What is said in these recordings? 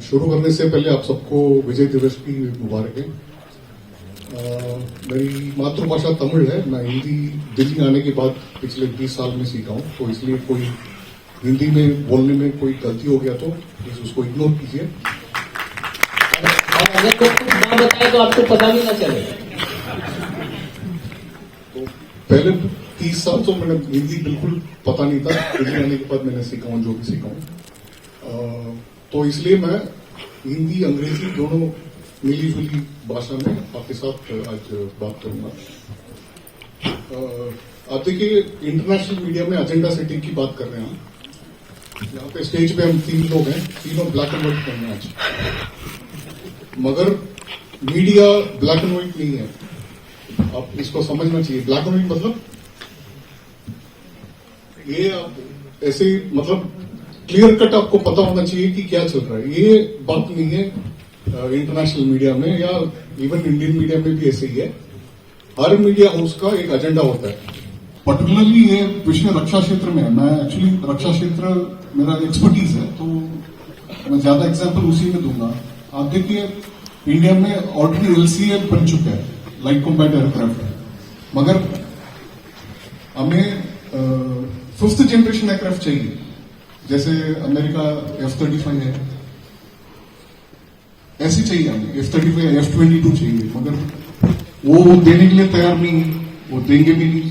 शुरू करने से पहले आप सबको विजय दिवस की मुबारकें। मेरी मातृभाषा तमिल है। मैं हिंदी दिल्ली आने के बाद पिछले 20 साल में सीखा हूँ, तो इसलिए कोई हिंदी में बोलने में कोई गलती हो गया तो प्लीज उसको इग्नोर कीजिए। अगर कोई कुछ ना बताए तो आपको पता भी ना चले। तो पहले 30 साल तो मैंने हिंदी बिल्कुल पता नहीं था, दिल्ली आने के बाद मैंने सीखा हूँ जो भी सीखा हूँ। तो इसलिए मैं हिंदी अंग्रेजी दोनों मिली जुली भाषा में आपके साथ आज बात करूंगा। आप देखिए, इंटरनेशनल मीडिया में एजेंडा सेटिंग की बात कर रहे हैं हम। यहाँ पे स्टेज पे हम 3 लोग हैं, तीनों ब्लैक एंड व्हाइट करना आज, मगर मीडिया ब्लैक एंड व्हाइट नहीं है। आप इसको समझना चाहिए। ब्लैक एंड व्हाइट मतलब ये आप ऐसे मतलब क्लियर कट आपको पता होना चाहिए कि क्या चल रहा है। ये बात नहीं है इंटरनेशनल मीडिया में या इवन इंडियन मीडिया में भी ऐसे ही है। हर मीडिया हाउस का एक एजेंडा होता है। पर्टिकुलरली ये विषय रक्षा क्षेत्र में है। मैं एक्चुअली रक्षा क्षेत्र मेरा एक्सपर्टीज है, तो मैं ज्यादा एग्जांपल उसी में दूंगा। आप देखिए, इंडिया में ऑलरेडी एलसीए बन चुका है, लाइट कॉम्बैट एयरक्राफ्ट, मगर हमें 5th जनरेशन एयरक्राफ्ट चाहिए। जैसे अमेरिका F-35 है, ऐसे चाहिए हमें F-35 F-22 चाहिए, मगर वो देने के लिए तैयार नहीं, वो देंगे भी नहीं।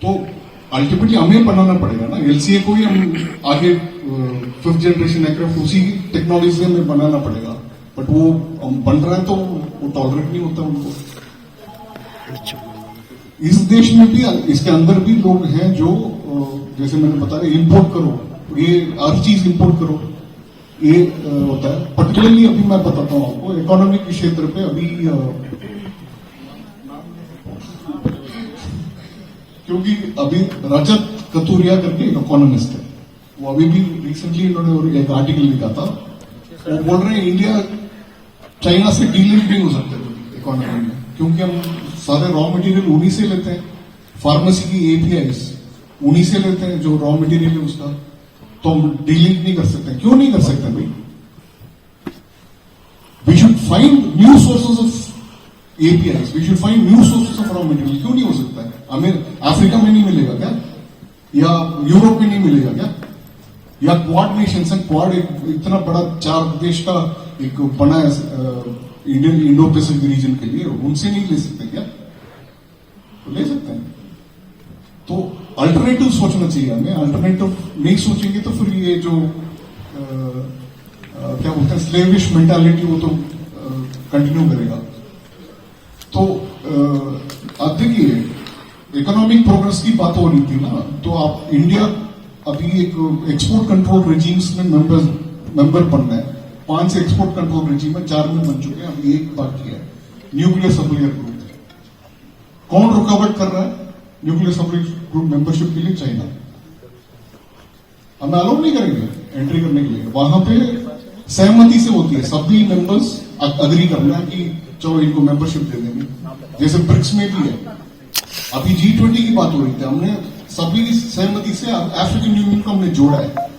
तो अल्टीमेटली हमें बनाना पड़ेगा ना एलसीए को ही। हम आगे 5th जनरेशन एयरक्राफ्ट उसी टेक्नोलॉजी में बनाना पड़ेगा, बट वो हम बन रहा है तो वो टॉलरेट नहीं होता उनको। इस देश में भी, इसके अंदर भी लोग हैं जो जैसे मैंने बताया, इंपोर्ट करो, ये हर चीज इंपोर्ट करो, ये होता है। पर्टिकुलरली अभी मैं बताता हूं आपको, इकोनॉमी के क्षेत्र पे अभी क्योंकि अभी रजत कतूरिया करके एक इकोनॉमिस्ट है, वो अभी भी रिसेंटली इन्होंने एक आर्टिकल लिखा था। वो बोल रहे हैं इंडिया चाइना से डीलिंग नहीं हो सकते इकोनॉमी में, क्योंकि हम सारे रॉ मटेरियल उन्हीं से लेते हैं। फार्मेसी की एपीआईज उन्हीं से लेते हैं, जो रॉ मटेरियल है उसका। तो हम डीलिंग नहीं कर सकते। क्यों नहीं कर सकते भाई? We should find new sources of APIs, we should find new sources of raw material. क्यों नहीं हो सकता है? हमें अफ्रीका में नहीं मिलेगा क्या, या यूरोप में नहीं मिलेगा क्या, या क्वाड नेशंस है, क्वाड इतना बड़ा 4 देश का एक बना है इंडियन इंडो पैसिफिक रीजन के लिए, उनसे नहीं ले सकते क्या? तो ले सकते हैं। तो अल्टरनेटिव सोचना चाहिए हमें। अल्टरनेटिव नहीं सोचेंगे तो फिर ये जो क्या बोलते हैं स्लेविश मेंटालिटी, वो तो कंटिन्यू करेगा। तो आप देखिए, इकोनॉमिक प्रोग्रेस की बात हो रही थी ना, तो आप इंडिया अभी एक एक्सपोर्ट कंट्रोल रिजीम्स में मेंबर बनना है। 5 से एक्सपोर्ट कंट्रोल रिजीम में 4 में बन चुके हैं, अभी एक बाकी है, न्यूक्लियर सप्लायर ग्रुप। कौन रुकावट कर रहा है न्यूक्लियर सप्लायर ग्रुप मेंबरशिप के लिए? चाइना। हमें अलाउ नहीं करेंगे एंट्री करने के लिए। वहां पे सहमति से होती है, सभी मेंबर्स अग्री करना है कि चलो इनको मेंबरशिप दे देंगे। जैसे ब्रिक्स में भी है, अभी G20 की बात हो रही थी, हमने सभी सहमति से अफ्रीकन यूनियन को हमने जोड़ा है।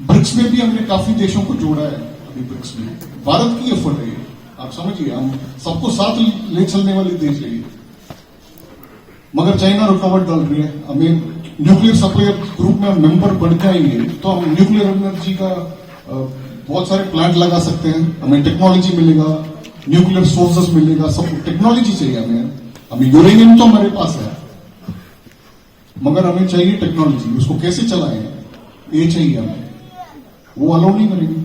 ब्रिक्स में भी हमने काफी देशों को जोड़ा है। अभी ब्रिक्स में भारत की एफर्ट है, आप समझिए, हम सबको साथ ले चलने वाले देश है। मगर चाइना रुकावट डाल रही है। हमें न्यूक्लियर सप्लायर ग्रुप में मेंबर बन जाएंगे तो हम न्यूक्लियर एनर्जी का बहुत सारे प्लांट लगा सकते हैं, हमें टेक्नोलॉजी मिलेगा, न्यूक्लियर सोर्सेस मिलेगा, सब टेक्नोलॉजी चाहिए हमें। हमें यूरेनियम तो हमारे पास है, मगर हमें चाहिए टेक्नोलॉजी। उसको कैसे चलाएं ये चाहिए हमें। वो अलाउ नहीं करेंगे।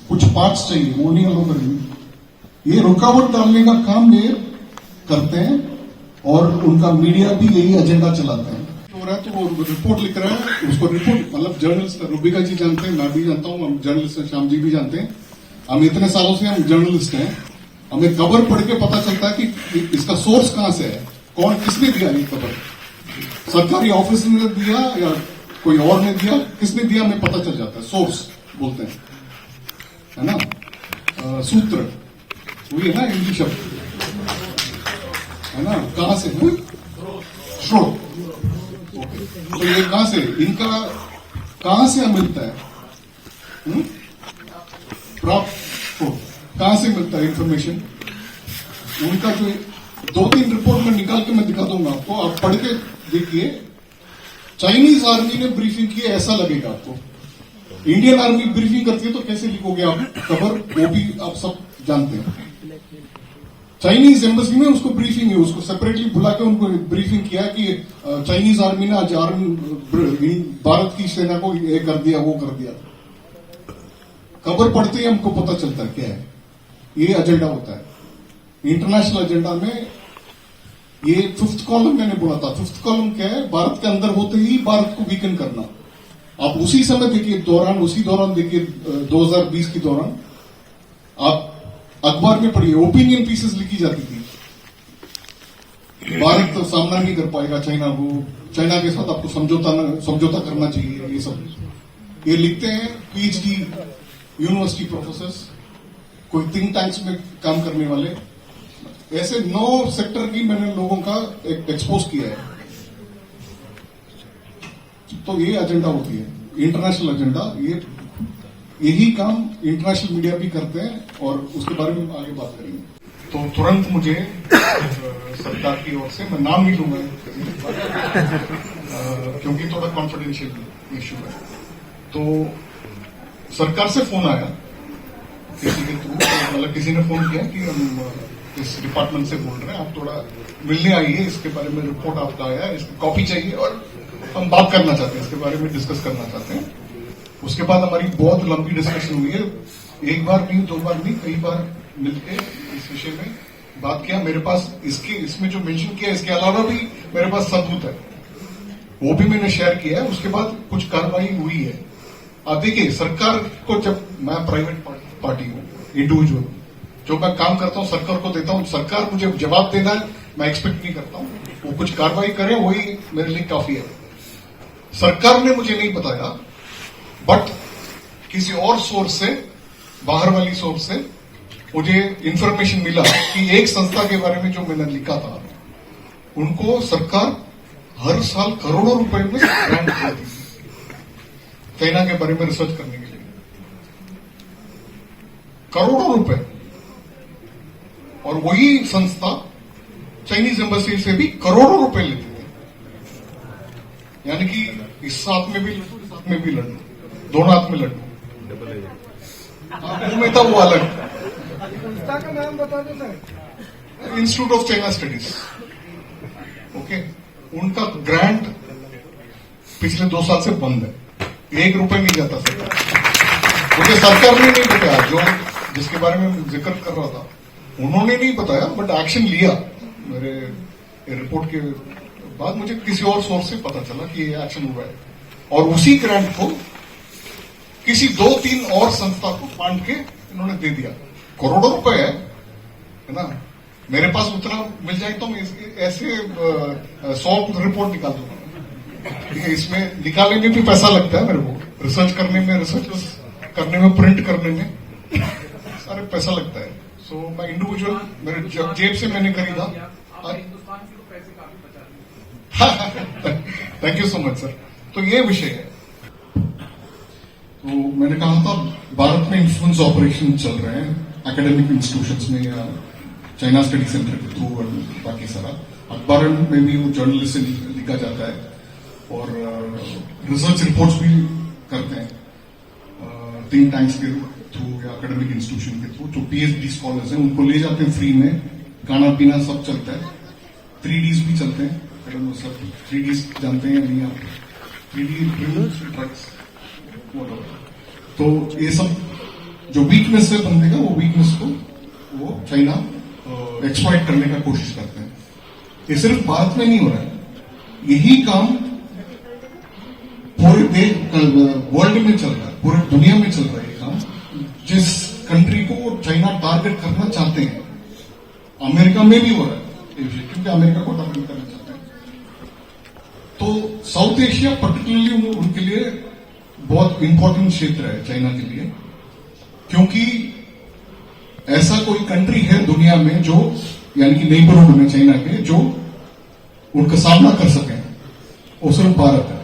कुछ पार्ट्स चाहिए, वो नहीं अलाउ करेंगे। ये रुकावट डालने का काम ये करते हैं, और उनका मीडिया भी यही एजेंडा चलाते हैं। हो रहा है तो वो रिपोर्ट लिख रहा है, उसको रिपोर्ट मतलब जर्नलिस्ट रूबिका जी जानते हैं, मैं भी जानता हूं, हम जर्नलिस्ट हैं, श्याम जी भी जानते हैं। हम इतने सालों से हम जर्नलिस्ट हैं, हमें खबर पढ़ के पता चलता है कि इसका सोर्स कहां से है, कौन किसने दिया ये खबर, सरकारी ऑफिस ने दिया या कोई और ने दिया, किसने दिया हमें पता चल जाता है। सोर्स बोलते हैं, है ना, सूत्र वही है ना इंग्लिश शब्द, है ना। कहां से है? स्रोत। तो ये कहां से, इनका कहां से मिलता है? प्राप्त हो, कहां से मिलता है इंफॉर्मेशन? उनका जो 2-3 रिपोर्ट में निकाल के मैं दिखा दूंगा आपको, आप पढ़ के देखिए। चाइनीज आर्मी ने ब्रीफिंग की है ऐसा लगेगा आपको। इंडियन आर्मी ब्रीफिंग करती है तो कैसे लिखोगे आप खबर, वो भी आप सब जानते हैं। चाइनीज एम्बेसी में उसको ब्रीफिंग है, उसको सेपरेटली बुला के उनको ब्रीफिंग किया कि चाइनीज आर्मी ने आज भारत की सेना को ये कर दिया, वो कर दिया। खबर पढ़ते ही हमको पता चलता है क्या है। ये एजेंडा होता है इंटरनेशनल एजेंडा में। ये 5th कॉलम मैंने बोला था। 5th कॉलम क्या है? भारत के अंदर होते ही भारत को वीकन करना। आप उसी समय देखिए, उसी दौरान देखिए 2020 के दौरान आप अखबार में पढ़िए, ओपिनियन पीसेस लिखी जाती थी। भारत तो सामना नहीं कर पाएगा चाइना को, चाइना के साथ आपको समझौता करना चाहिए। ये सब ये लिखते हैं पीएचडी यूनिवर्सिटी प्रोफेसर, कोई थिंक टैंक्स में काम करने वाले। ऐसे 9 सेक्टर की मैंने लोगों का एक्सपोज किया है। तो ये एजेंडा होती है इंटरनेशनल एजेंडा। यही काम इंटरनेशनल मीडिया भी करते हैं और उसके बारे में आगे बात करेंगे। तो तुरंत मुझे सरकार की ओर से, मैं नाम नहीं लूंगा क्योंकि थोड़ा कॉन्फिडेंशियल इश्यू है, तो सरकार से फोन आया किसी के थ्रू, मतलब किसी ने फोन किया कि हम इस डिपार्टमेंट से बोल रहे हैं, आप थोड़ा मिलने आइए, इसके बारे में रिपोर्ट आपका आया है, इसकी कॉपी चाहिए और हम बात करना चाहते हैं, इसके बारे में डिस्कस करना चाहते हैं। उसके बाद हमारी बहुत लंबी डिस्कशन हुई है, एक बार नहीं, 2 बार नहीं, कई बार मिलकर इस विषय में बात किया। मेरे पास इसमें जो मेंशन किया, इसके अलावा भी मेरे पास सबूत है, वो भी मैंने शेयर किया है। उसके बाद कुछ कार्रवाई हुई है। अब देखिए, सरकार को, जब मैं प्राइवेट पार्टी हूं, इंडिविजुअल, जो मैं काम करता हूं सरकार को देता हूं, सरकार मुझे जवाब देना है, मैं एक्सपेक्ट नहीं करता हूं। वो कुछ कार्रवाई करे, वही मेरे लिए काफी है। सरकार ने मुझे नहीं बताया, बट किसी और सोर्स से, बाहर वाली सोर्स से मुझे इंफॉर्मेशन मिला कि एक संस्था के बारे में जो मैंने लिखा था, उनको सरकार हर साल करोड़ों रुपए में ग्रांट देती थी चाइना के बारे में रिसर्च करने के लिए, करोड़ों रुपए। और वही संस्था चाइनीज एम्बेसी से भी करोड़ों रुपए लेती थी। यानी कि इस हाथ में भी लड्डू, इस हाथ में भी लड्डू, दोनों हाथ में लड्डू, मुंह में था वो अलग। संस्था का नाम बता दो sir. Institute of China studies, okay. उनका ग्रांट पिछले 2 साल से बंद है, 1 रुपए नहीं जाता सरकार। मुझे सरकार ने नहीं बताया, जो जिसके बारे में जिक्र कर रहा था उन्होंने नहीं बताया, बट एक्शन लिया। मेरे रिपोर्ट के बाद मुझे किसी और सोर्स से पता चला कि ये एक्शन हुआ है, और उसी ग्रांट को किसी 2-3 और संस्था को बांट के इन्होंने दे दिया। करोड़ों रुपए है ना। मेरे पास उतना मिल जाए तो मैं ऐसे 100 रिपोर्ट निकाल दूंगा। ठीक है, इसमें निकालने में भी पैसा लगता है मेरे को, रिसर्च करने में, रिसर्च करने में, प्रिंट करने में सारे पैसा लगता है। सो मैं इंडिविजुअल, मेरे जेब से मैंने खरीदा। Thank you so much sir. तो ये विषय है। तो मैंने कहा था, भारत में इन्फ्लुएंस ऑपरेशन चल रहे हैं एकेडमिक इंस्टीट्यूशंस में या चाइना स्टडी सेंटर के थ्रू, और बाकी सारा अखबार में भी वो जर्नलिस्ट से लिखा जाता है और रिसर्च रिपोर्ट्स भी करते हैं थिंक टैंक्स के थ्रू या एकेडमिक इंस्टीट्यूशन के थ्रू। जो पीएचडी स्कॉलर्स हैं उनको ले जाते हैं फ्री में, खाना पीना सब चलता है। 3Ds भी चलते हैं, सब 3Ds जानते हैं नहीं आप? 3D ड्रग्स, तो ये सब जो वीकनेस है बंदे का, वो वीकनेस को वो चाइना एक्सप्लॉइट करने का कोशिश करते हैं। ये सिर्फ भारत में नहीं हो रहा है, यही काम पूरे वर्ल्ड में चल रहा है, पूरे दुनिया में चल रहा है ये काम। जिस कंट्री को वो चाइना टारगेट करना चाहते हैं, अमेरिका में भी हो रहा है, क्योंकि अमेरिका को टारगेट करना चाहते हैं। तो साउथ एशिया पर्टिकुलरली उनके लिए बहुत इंपॉर्टेंट क्षेत्र है चाइना के लिए, क्योंकि ऐसा कोई कंट्री है दुनिया में जो, यानी कि नेबरहुड में चाइना के, जो उनका सामना कर सके, वो सिर्फ भारत है।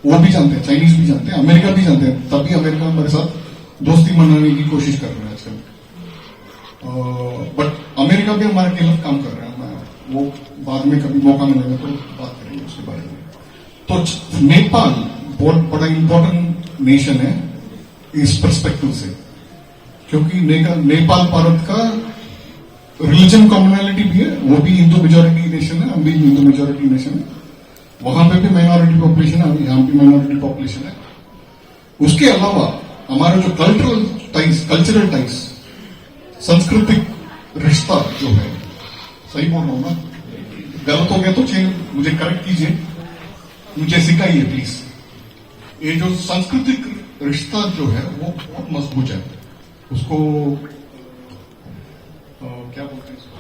वो भी जानते हैं, चाइनीज भी जानते हैं, अमेरिका भी जानते हैं, तभी अमेरिका हमारे साथ दोस्ती मनाने की कोशिश कर रहे हैं आजकल। बट अमेरिका भी हमारे खिलाफ काम कर रहा है। वो बाद में कभी मौका मिलेगा तो बात करेंगे उसके बारे में। तो नेपाल बहुत बड़ा इंपॉर्टेंट नेशन है इस पर्सपेक्टिव से, क्योंकि नेपाल भारत का रिलीजन कम्युनलिटी भी है, वो भी हिंदू मेजोरिटी नेशन है, हम भी हिंदू मेजोरिटी नेशन है। वहां पे भी माइनॉरिटी पॉपुलेशन है, यहाँ भी माइनॉरिटी पॉपुलेशन है। उसके अलावा हमारे जो कल्चरल टाइज, सांस्कृतिक रिश्ता जो है, सही बोल रहा हूं ना, गलत हो गया तो मुझे करेक्ट कीजिए, मुझे सिखाइए प्लीज। ये जो सांस्कृतिक रिश्ता जो है वो बहुत मजबूत है। उसको क्या बोलते हैं इसको,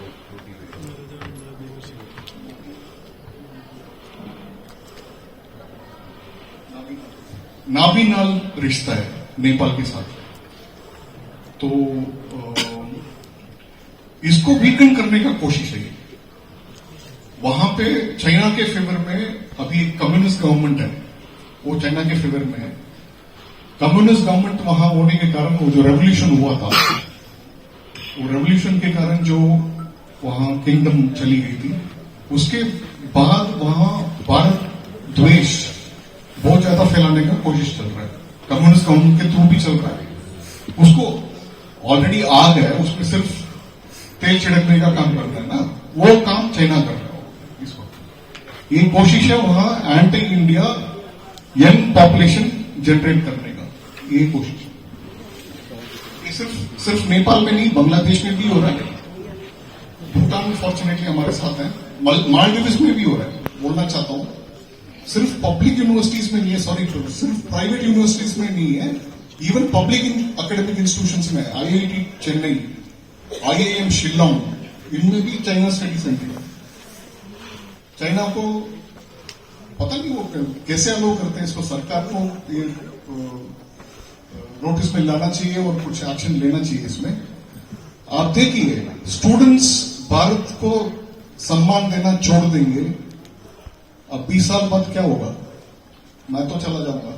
नाबीनाल रिश्ता है नेपाल के साथ। तो इसको वीकन करने का कोशिश है। वहां पे चाइना के फेवर में अभी एक कम्युनिस्ट गवर्नमेंट है, वो चाइना के फेवर में है। कम्युनिस्ट गवर्नमेंट वहां होने के कारण वो जो रेवोल्यूशन हुआ था, वो रेवोल्यूशन के कारण जो वहां किंगडम चली गई थी, उसके बाद वहां भारत द्वेष बहुत ज्यादा फैलाने का कोशिश चल रहा है। कम्युनिस्ट गवर्नमेंट के थ्रू भी चल रहा है। उसको ऑलरेडी आग है, उसमें सिर्फ तेल छिड़कने का काम करता है ना, वो काम चाइना कर रहा है इस वक्त। ये कोशिश है वहां anti India young population generate करने का, ये कोशिश है। ये सिर्फ नेपाल में नहीं, बांग्लादेश में भी हो रहा है, भूटान फॉर्चुनेटली हमारे साथ है, मालदीव्स में भी हो रहा है। बोलना चाहता हूं सिर्फ पब्लिक यूनिवर्सिटीज में नहीं है, सॉरी, सिर्फ प्राइवेट यूनिवर्सिटीज में नहीं है, इवन पब्लिक एकेडमिक इंस्टीट्यूशंस में, आईआईटी चेन्नई, आईआईएम शिलोंग, इनमें भी चाइना स्टडी सेंटर है। चाइना को पता नहीं वो कैसे अलाउ करते हैं इसको। सरकार को ये नोटिस में लाना चाहिए और कुछ एक्शन लेना चाहिए इसमें। आप देखिए, स्टूडेंट्स भारत को सम्मान देना छोड़ देंगे, अब 20 साल बाद क्या होगा? मैं तो चला जाऊंगा,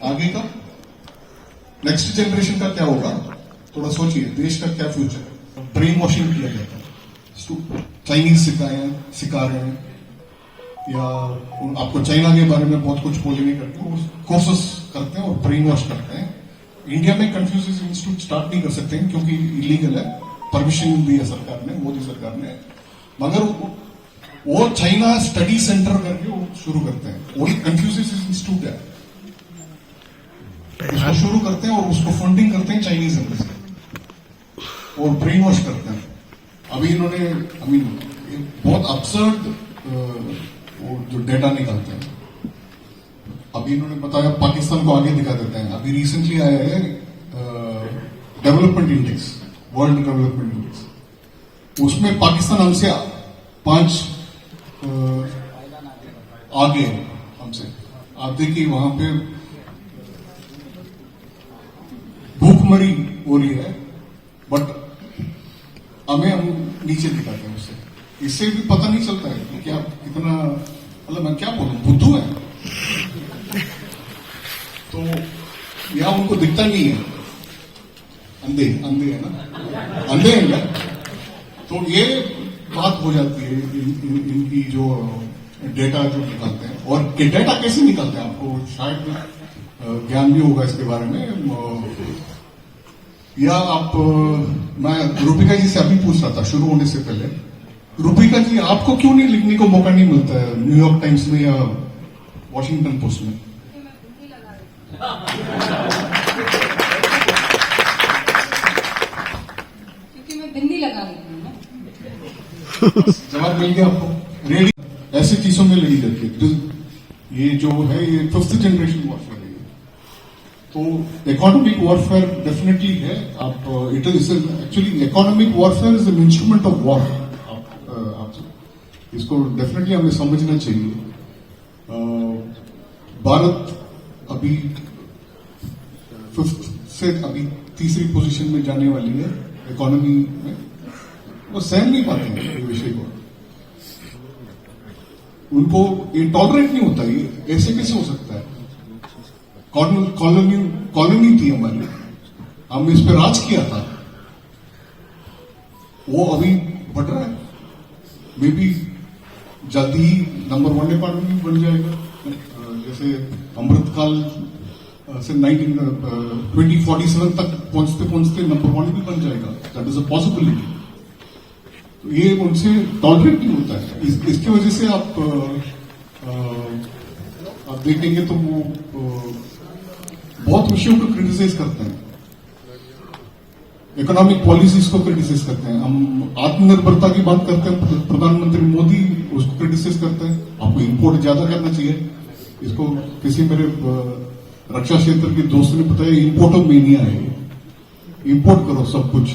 आगे का नेक्स्ट जनरेशन का क्या होगा? थोड़ा सोचिए, देश का क्या फ्यूचर है? ब्रेन वॉशिंग किया जाता है, चाइनीज सिखा रहे हैं, या आपको चाइना के बारे में बहुत कुछ बोलेंगे करके वो कोर्सेस करते हैं और ब्रेन वॉश करते हैं। इंडिया में कन्फ्यूजियस इंस्टीट्यूट स्टार्ट नहीं कर सकते हैं क्योंकि इलीगल है, परमिशन दी है सरकार ने, मोदी सरकार ने, मगर वो चाइना स्टडी सेंटर करके वो शुरू करते हैं। वही कन्फ्यूजियस इंस्टीट्यूट है, उसको शुरू करते हैं और उसको फंडिंग करते हैं चाइनीज एम्बेसी और ब्रेन वॉश करते हैं। अभी इन्होंने बहुत अब्सर्ड वो जो डेटा निकालते हैं, अभी इन्होंने बताया पाकिस्तान को आगे दिखा देते हैं। अभी रिसेंटली आया है development index, world development index, उसमें पाकिस्तान हमसे 5 आगे है हमसे। आप देखिए वहां पे भूखमरी हो रही है, बट हमें हम नीचे दिखाते हैं उससे। इससे भी पता नहीं चलता है कि आप कितना, मतलब मैं क्या बोलूं, बुद्धू है तो, या उनको दिखता नहीं है, अंधे है ना, अंधे हैं क्या? तो ये बात हो जाती है इनकी जो डेटा जो निकालते हैं। और डेटा कैसे निकालते हैं आपको शायद ज्ञान भी होगा इसके बारे में, या आप, मैं रूपिका जी से अभी पूछ रहा था शुरू होने से पहले, रूपिका जी आपको क्यों नहीं लिखने को मौका नहीं मिलता है न्यूयॉर्क टाइम्स में या वॉशिंगटन पोस्ट में? क्योंकि मैं बिंदी लगा रही हूँ ना। जवाब मिल गया आपको। रेडी ऐसी चीजों में लगी रहती है। ये जो है ये 5th जनरेशन वॉरफेयर है। तो इकोनॉमिक वॉरफेयर डेफिनेटली है। आप it is actually economic warfare is an instrument of war. आप इसको डेफिनेटली हमें समझना चाहिए। भारत अभी 5th से अभी 3री पोजीशन में जाने वाली है इकोनॉमी में। वो सहन नहीं पाते हैं ये विषय को। उनको ये टॉलरेट नहीं होता, ये ऐसे कैसे हो सकता है? कॉलोनी थी हमारी, हमने इस पे राज किया था, वो अभी बढ़ रहा है। मे बी जल्दी ही नंबर 1 डिपार्टमेंट बन जाएगा, जैसे अमृतकाल से 2047 तक पहुंचते पहुंचते नंबर 1 भी बन जाएगा। That is a possibility. तो ये उनसे टॉलरेट नहीं होता है। इसकी वजह से आप देखेंगे तो वो बहुत विषयों को क्रिटिसाइज करते हैं, इकोनॉमिक पॉलिसीज को क्रिटिसाइज करते हैं। हम आत्मनिर्भरता की बात करते हैं, प्रधानमंत्री मोदी उसको क्रिटिसाइज करते हैं। आपको इंपोर्ट ज्यादा करना चाहिए। इसको किसी मेरे रक्षा क्षेत्र के दोस्त ने बताया, इंपोर्ट ऑफ मेनिया है, इंपोर्ट करो सब कुछ।